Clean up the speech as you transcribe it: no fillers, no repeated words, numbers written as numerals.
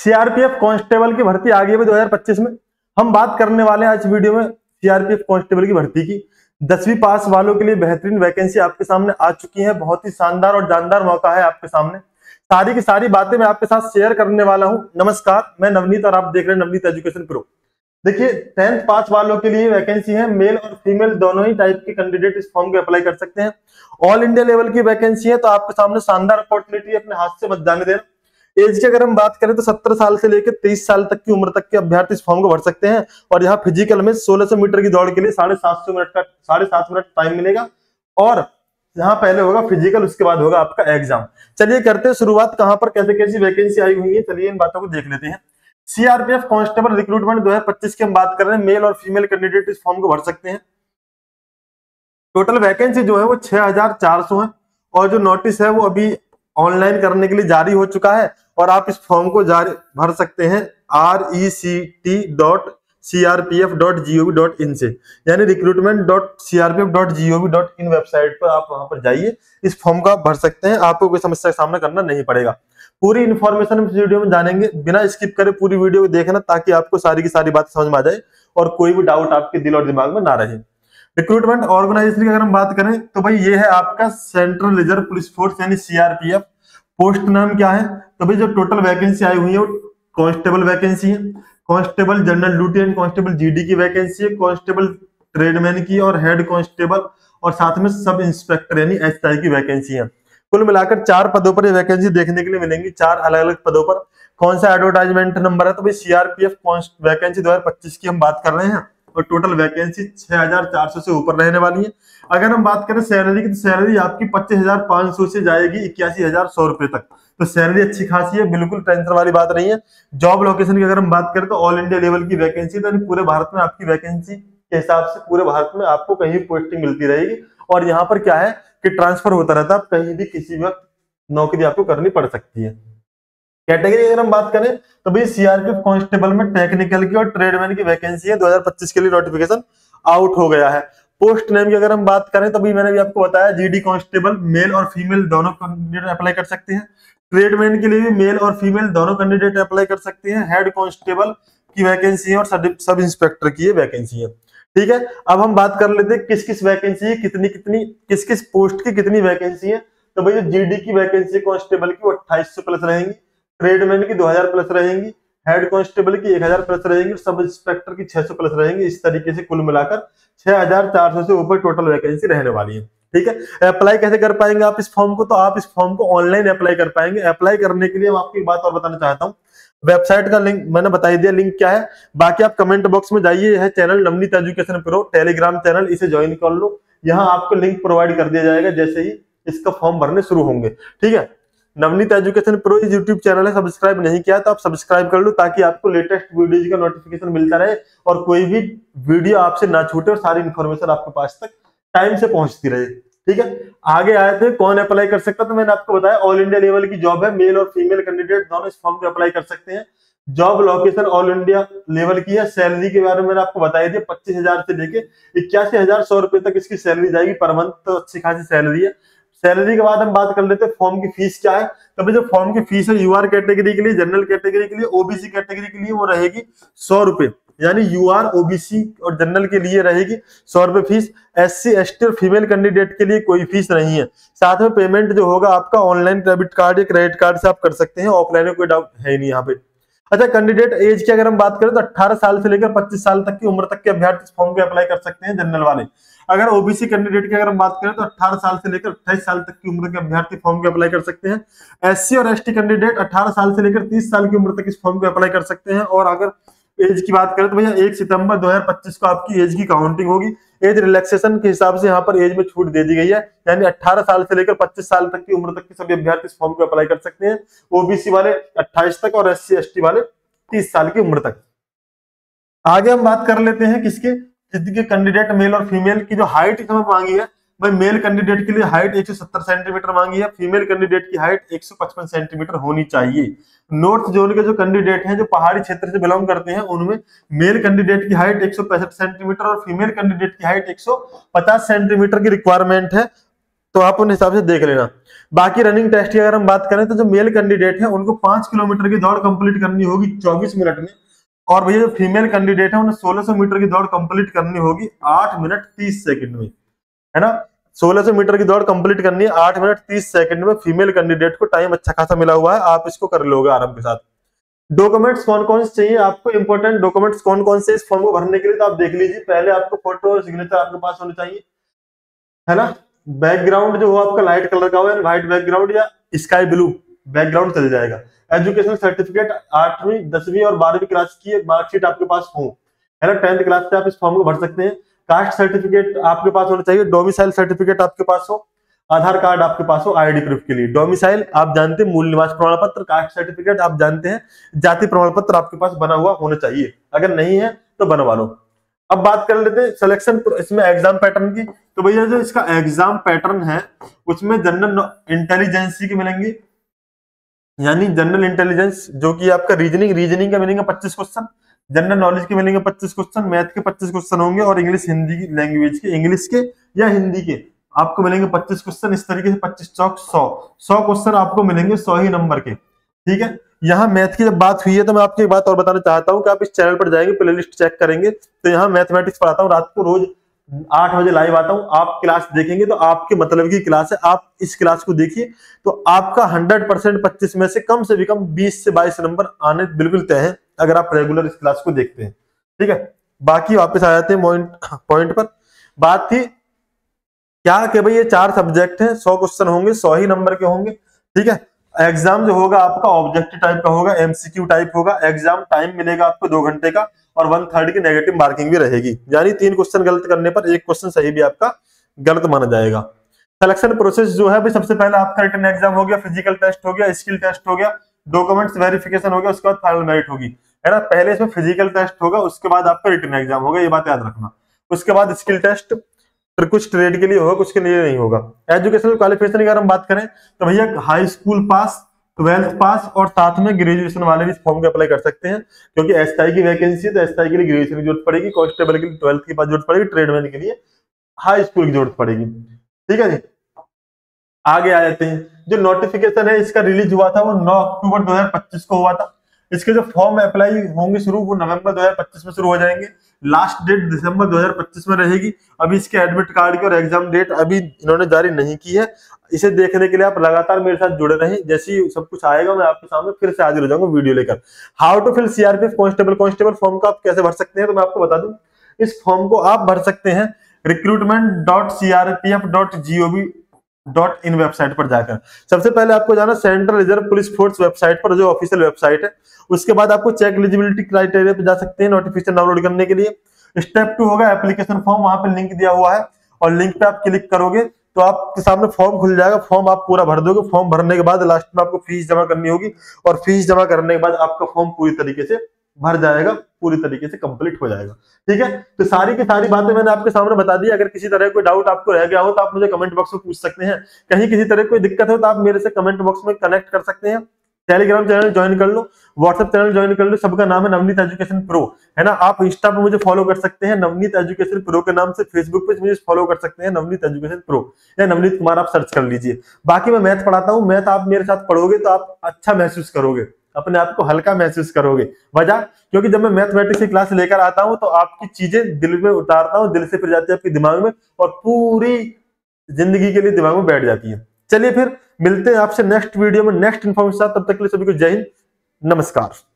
CRPF constable की भर्ती आ गई है 2025 में। हम बात करने वाले हैं आज वीडियो में सीआरपीएफ कांस्टेबल की भर्ती की। 10वीं पास वालों के लिए बेहतरीन वैकेंसी आपके सामने आ चुकी है। बहुत ही शानदार और जानदार मौका है आपके सामने। सारी की सारी बातें मैं आपके साथ शेयर करने वाला हूं। नमस्कार, मैं नवनीत और आप देख रहे हैं नवनीत एजुकेशन प्रो। देखिए, 10th पास वालों के लिए वैकेंसी है। मेल और फीमेल दोनों ही टाइप के कैंडिडेट इस फॉर्म को अप्लाई कर सकते हैं। ऑल इंडिया लेवल की वैकेंसी है, तो आपके सामने शानदार अपॉर्चुनिटी अपने हाथ से मत जाने देना। एज की अगर हम बात करें तो 17 साल से लेकर 23 साल तक की उम्र तक के अभ्यर्थी इस फॉर्म को भर सकते हैं। और यहाँ फिजिकल में 1600 मीटर की दौड़ के लिए 7.5 मिनट टाइम मिलेगा। और यहाँ पहले होगा फिजिकल, उसके बाद होगा आपका एग्जाम। चलिए करते हैं शुरुआत, कहां पर कैसे कैसी वैकेंसी आई हुई है, चलिए इन बातों को देख लेते हैं। सीआरपीएफ कांस्टेबल रिक्रूटमेंट 2025 की हम बात कर रहे हैं। मेल और फीमेल कैंडिडेट इस फॉर्म को भर सकते हैं। टोटल वैकेंसी जो है वो 6400 है। और जो नोटिस है वो अभी ऑनलाइन करने के लिए जारी हो चुका है। और आप इस फॉर्म को जारी भर सकते हैं rect.crpf.gov.in से, यानी recruitment.crpf.gov.in वेबसाइट पर आप वहां पर जाइए, इस फॉर्म को आप भर सकते हैं। आपको कोई समस्या का सामना करना नहीं पड़ेगा। पूरी इन्फॉर्मेशन इस वीडियो में जानेंगे, बिना स्किप करे पूरी वीडियो को देखना, ताकि आपको सारी की सारी बातें समझ में आ जाए और कोई भी डाउट आपके दिल और दिमाग में ना रहे। रिक्रूटमेंट ऑर्गेनाइजेशन की अगर हम बात करें तो भाई ये है आपका सेंट्रल रिजर्व पुलिस फोर्स यानी सीआरपीएफ। पोस्ट नाम क्या है, तो भाई जो टोटल वैकेंसी आई हुई है वो कांस्टेबल वैकेंसी है, constable general duty and constable GD की वैकेंसी है, कांस्टेबल ट्रेडमैन की और हेड कांस्टेबल और साथ में सब इंस्पेक्टर यानी एसआई की वैकेंसी है। कुल मिलाकर 4 पदों पर ये वैकेंसी देखने के लिए मिलेंगी, 4 अलग अलग पदों पर। कौन सा एडवर्टाइजमेंट नंबर है, तो भाई सीआरपीएफ वैकेंसी 2025 की हम बात कर रहे हैं। और टोटल वैकेंसी 6400 से ऊपर रहने वाली है। अगर हम बात करें सैलरी की, तो सैलरी आपकी 25,500 से जाएगी 81,100 रुपए तक। तो सैलरी अच्छी खासी है, बिल्कुल टेंशन वाली बात नहीं है। जॉब लोकेशन की अगर हम बात करें तो ऑल इंडिया लेवल की वैकेंसी, तो पूरे भारत में आपकी वैकेंसी के हिसाब से पूरे भारत में आपको कहीं पोस्टिंग मिलती रहेगी। और यहाँ पर क्या है कि ट्रांसफर होता रहता है, आप कहीं भी किसी भी वक्त नौकरी आपको करनी पड़ सकती है। कैटेगरी अगर हम बात करें तो भाई सीआरपीएफ कांस्टेबल में टेक्निकल की और ट्रेडमैन की वैकेंसी है। 2025 के लिए नोटिफिकेशन आउट हो गया है। पोस्ट नेम की अगर हम बात करें तो भी मैंने भी आपको बताया, जीडी कांस्टेबल मेल और फीमेल दोनों कैंडिडेट अप्लाई कर सकते हैं। ट्रेडमैन के लिए भी मेल और फीमेल दोनों कैंडिडेट अप्लाई कर सकते हैं। हेड कांस्टेबल की वैकेंसी है और सब इंस्पेक्टर की ये वैकेंसी है। ठीक है, अब हम बात कर लेते हैं किस किस वैकेंसी है, किस किस पोस्ट की कितनी वैकेंसी है। तो भाई जीडी की वैकेंसी कांस्टेबल की 2800 प्लस रहेंगी, ट्रेडमैन की 2000 प्लस रहेंगी, हेड कांस्टेबल की 1000 प्लस रहेंगी, सब इंस्पेक्टर की 600 प्लस रहेंगी। इस तरीके से कुल मिलाकर 6400 से ऊपर टोटल वैकेंसी रहने वाली है। ठीक है, अप्लाई कैसे कर पाएंगे आप इस फॉर्म को, तो आप इस फॉर्म को ऑनलाइन अप्लाई कर पाएंगे। अप्लाई करने के लिए मैं आपको एक बात और बताना चाहता हूँ। वेबसाइट का लिंक मैंने बता दिया, लिंक क्या है। बाकी आप कमेंट बॉक्स में जाइए, है channel Navneet education pro Telegram channel, इसे ज्वाइन कर लो। यहाँ आपको लिंक प्रोवाइड कर दिया जाएगा जैसे ही इसका फॉर्म भरने शुरू होंगे। ठीक है, नवनीत एजुकेशन प्रो इस यूट्यूब चैनल है, सब्सक्राइब नहीं किया तो आप सब्सक्राइब कर लो, ताकि आपको लेटेस्ट वीडियोज का नोटिफिकेशन मिलता रहे और कोई भी वीडियो आपसे ना छूटे और सारी इन्फॉर्मेशन आपके पास तक टाइम से पहुंचती रहे। ठीक है, आगे आए थे कौन अप्लाई कर सकता, तो मैंने आपको बताया ऑल इंडिया लेवल की जॉब है। मेल और फीमेल कैंडिडेट दोनों इस फॉर्म को अप्लाई कर सकते हैं। Job location all India level की है। सैलरी के बारे में मैंने आपको बताया थी, 25,000 से लेके 81,100 रुपए तक इसकी सैलरी जाएगी पर मंथ, तो अच्छी खासी सैलरी है। सैलरी के बाद हम बात कर लेते हैं फॉर्म की फीस क्या है। तो जो फॉर्म की फीस है यूआर कैटेगरी के लिए, जनरल कैटेगरी के लिए, ओबीसी कैटेगरी के लिए वो रहेगी 100 रुपए, यानी यूआर ओबीसी और जनरल के लिए रहेगी 100 रुपए फीस। एससी एसटी और फीमेल कैंडिडेट के लिए कोई फीस नहीं है। साथ में पेमेंट जो होगा आपका ऑनलाइन डेबिट कार्ड या क्रेडिट कार्ड से आप कर सकते हैं, ऑफलाइन में कोई डाउट है नहीं यहाँ पे। अच्छा, कैंडिडेट एज की अगर हम बात करें तो 18 साल से लेकर 25 साल तक की उम्र तक के अभ्यर्थी इस फॉर्म को अप्लाई कर सकते हैं, जनरल वाले। अगर ओबीसी कैंडिडेट की अगर हम बात करें तो 18 साल से लेकर 28 साल तक की उम्र के अभ्यर्थी फॉर्म को अप्लाई कर सकते हैं। एससी और एसटी कैंडिडेट 18 साल से लेकर 30 साल की उम्र तक इस फॉर्म को अप्लाई कर सकते हैं। और अगर एज की बात करें तो भैया 1 सितंबर 2025 को आपकी एज की काउंटिंग होगी। एज रिलैक्सेशन के हिसाब से यहाँ पर एज में छूट दे दी गई है, यानी 18 साल से लेकर 25 साल तक की उम्र तक के सभी अभ्यर्थी इस फॉर्म को अप्लाई कर सकते हैं। ओबीसी वाले 28 तक और एससी एसटी वाले 30 साल की उम्र तक। आगे हम बात कर लेते हैं किसके कैंडिडेट मेल और फीमेल की जो हाइट इसमें मांगी है। भाई मेल कैंडिडेट के लिए हाइट 170 सेंटीमीटर मांगी है, फीमेल कैंडिडेट की हाइट 155 सेंटीमीटर होनी चाहिए। नॉर्थ जोन के जो कैंडिडेट हैं जो पहाड़ी क्षेत्र से बिलोंग करते हैं, उनमें मेल कैंडिडेट की हाइट 165 सेंटीमीटर और फीमेल कैंडिडेट की हाइट 150 सेंटीमीटर की रिक्वायरमेंट है। तो आप उन हिसाब से देख लेना। बाकी रनिंग टेस्ट की अगर हम बात करें तो जो मेल कैंडिडेट है उनको 5 किलोमीटर की दौड़ कंप्लीट करनी होगी 24 मिनट में, और भैया जो फीमेल कैंडिडेट है उन्हें 1600 मीटर की दौड़ कंप्लीट करनी होगी 8 मिनट 30 सेकंड में, है ना। 1600 मीटर की दौड़ कंप्लीट करनी है 8 मिनट 30 सेकंड में। फीमेल कैंडिडेट को टाइम अच्छा खासा मिला हुआ है, आप इसको कर लोगे आराम के साथ। डॉक्यूमेंट्स कौन कौन से चाहिए आपको, इंपॉर्टेंट डॉक्यूमेंट्स कौन कौन से इस फॉर्म को भरने के लिए, तो आप देख लीजिए। पहले आपको फोटो और सिग्नेचर आपके पास होनी चाहिए, है ना। बैकग्राउंड जो हो आपका लाइट कलर का हो, व्हाइट बैकग्राउंड या स्काई ब्लू बैकग्राउंड चल जाएगा। एजुकेशन सर्टिफिकेट 8वीं 10वीं और 12वीं क्लास की मार्कशीट आपके पास हो, है ना। 10th क्लास से आप इस फॉर्म को भर सकते हैं। कास्ट सर्टिफिकेट आपके पास होना चाहिए, डोमिसाइल सर्टिफिकेट आपके पास हो, आधार कार्ड आपके पास हो आईडी प्रूफ के लिए। डोमिसाइल आप जानते हैं मूल निवास प्रमाण पत्र, कास्ट सर्टिफिकेट आप जानते हैं जाति प्रमाण पत्र आपके पास बना हुआ होना चाहिए, अगर नहीं है तो बनवा लो। अब बात कर लेते हैं सिलेक्शन इसमें एग्जाम पैटर्न की। तो भैया जो इसका एग्जाम पैटर्न है उसमें जनरल इंटेलिजेंसी के मिलेंगे, यानी जनरल इंटेलिजेंस जो कि आपका रीजनिंग का मिलेंगे 25 क्वेश्चन, जनरल नॉलेज के मिलेंगे 25 क्वेश्चन, मैथ के 25 क्वेश्चन होंगे, और इंग्लिश हिंदी की लैंग्वेज के, इंग्लिश के या हिंदी के आपको मिलेंगे 25 क्वेश्चन। इस तरीके से 25 चौक 100 क्वेश्चन आपको मिलेंगे 100 ही नंबर के, ठीक है। यहाँ मैथ की जब बात हुई है तो मैं आपको एक बात और बताना चाहता हूँ कि आप इस चैनल पर जाएंगे, प्लेलिस्ट चेक करेंगे, तो यहाँ मैथमेटिक्स पढ़ाता हूँ, रात को रोज 8 बजे लाइव आता हूँ। आप क्लास देखेंगे तो आपके मतलब की क्लास है, आप इस क्लास को देखिए तो आपका 100% 25 में से कम 20 से 22 नंबर आने बिल्कुल तय है, अगर आप रेगुलर इस क्लास को देखते हैं, ठीक है। बाकी वापस आ जाते हैं पॉइंट पर। बात थी क्या कि भाई ये 4 सब्जेक्ट हैं, 100 क्वेश्चन होंगे, 100 ही नंबर के होंगे, ठीक है। एग्जाम जो होगा आपका ऑब्जेक्टिव टाइप का होगा, एमसीक्यू टाइप होगा। एग्जाम टाइम मिलेगा आपको 2 घंटे का, और 1/3 की नेगेटिव मार्किंग भी रहेगी, यानी 3 क्वेश्चन गलत करने पर 1 क्वेश्चन सही भी आपका गलत माना जाएगा। सिलेक्शन प्रोसेस जो है भाई, सबसे पहले आपका रिटन एग्जाम हो गया, फिजिकल टेस्ट हो गया, स्किल टेस्ट हो गया, डॉक्यूमेंट्स वेरिफिकेशन हो गया, उसके बाद फाइनल मेरिट होगी, है ना। पहले इसमें फिजिकल टेस्ट होगा, उसके बाद आपका रिटन एग्जाम होगा, ये बात याद रखना। उसके बाद स्किल टेस्ट कुछ ट्रेड के लिए होगा, कुछ के लिए नहीं होगा। एजुकेशनल क्वालिफिकेशन की अगर हम बात करें तो भैया हाई स्कूल पास, 12th पास और साथ में ग्रेजुएशन वाले भी इस फॉर्म को अप्लाई कर सकते हैं, क्योंकि एसआई की वैकेंसी है तो एसआई के लिए ग्रेजुएशन की जरूरत पड़ेगी, कांस्टेबल के लिए 12th के बाद जरूरत पड़ेगी, ट्रेडमैन के लिए हाई स्कूल की जरूरत पड़ेगी, ठीक है जी। आगे आ जाते हैं। जो नोटिफिकेशन है इसका रिलीज हुआ था वो 9 अक्टूबर 2025 को हुआ था। इसके जो फॉर्म अप्लाई होंगे शुरू वो नवंबर 2025 में शुरू हो जाएंगे, लास्ट डेट दिसंबर 2025 में रहेगी। अभी इसके एडमिट कार्ड की और एग्जाम डेट अभी इन्होंने जारी नहीं की है। इसे देखने के लिए आप लगातार मेरे साथ जुड़े रहें, जैसे ही सब कुछ आएगा मैं आपके सामने फिर से हाजिर हो जाऊंगा वीडियो लेकर। How to fill CRPF constable form को आप कैसे भर सकते हैं, तो मैं आपको बता दूं। इस फॉर्म को आप भर सकते हैं recruitment.crpf.gov.in वेबसाइट पर जाकर। सबसे पहले आपको जाना central reserve police force website पर, जो ऑफिशियल वेबसाइट है। उसके बाद आपको चेक एलिजिबिलिटी क्राइटेरिया पे जा सकते हैं नोटिफिकेशन डाउनलोड करने के लिए। स्टेप 2 होगा एप्लीकेशन फॉर्म, वहां पे लिंक दिया हुआ है, और लिंक पे आप क्लिक करोगे तो आपके सामने फॉर्म खुल जाएगा। फॉर्म आप पूरा भर दोगे। फॉर्म भरने के बाद लास्ट में आपको फीस जमा करनी होगी, और फीस जमा करने के बाद आपका फॉर्म पूरी तरीके से भर जाएगा, पूरी तरीके से कंप्लीट हो जाएगा, ठीक है। तो सारी की सारी बातें मैंने आपके सामने बता दी। अगर किसी तरह कोई डाउट आपको रह गया हो तो आप मुझे कमेंट बॉक्स में पूछ सकते हैं। कहीं किसी तरह कोई दिक्कत हो तो आप मेरे से कमेंट बॉक्स में कनेक्ट कर सकते हैं। टेलीग्राम चैनल ज्वाइन कर लो, व्हाट्सएप चैनल ज्वाइन कर लो, सबका नाम है नवनीत एजुकेशन प्रो, है ना। आप इंस्टा पे मुझे फॉलो कर सकते हैं नवनीत एजुकेशन प्रो के नाम से, फेसबुक पे मुझे फॉलो कर सकते हैं नवनीत एजुकेशन प्रो, या नवनीत कुमार आप सर्च कर लीजिए। बाकी मैं मैथ पढ़ाता हूँ, मैथ आप मेरे साथ पढ़ोगे तो आप अच्छा महसूस करोगे, अपने आप को हल्का महसूस करोगे। वजह क्योंकि जब मैं मैथमेटिक्स की क्लास लेकर आता हूं तो आपकी चीजें दिल में उतारता हूं, दिल से फिर जाती है आपके दिमाग में, और पूरी जिंदगी के लिए दिमाग में बैठ जाती है। चलिए फिर मिलते हैं आपसे नेक्स्ट वीडियो में नेक्स्ट इन्फॉर्मेशन। तब तक के लिए सभी को जय हिंद, नमस्कार।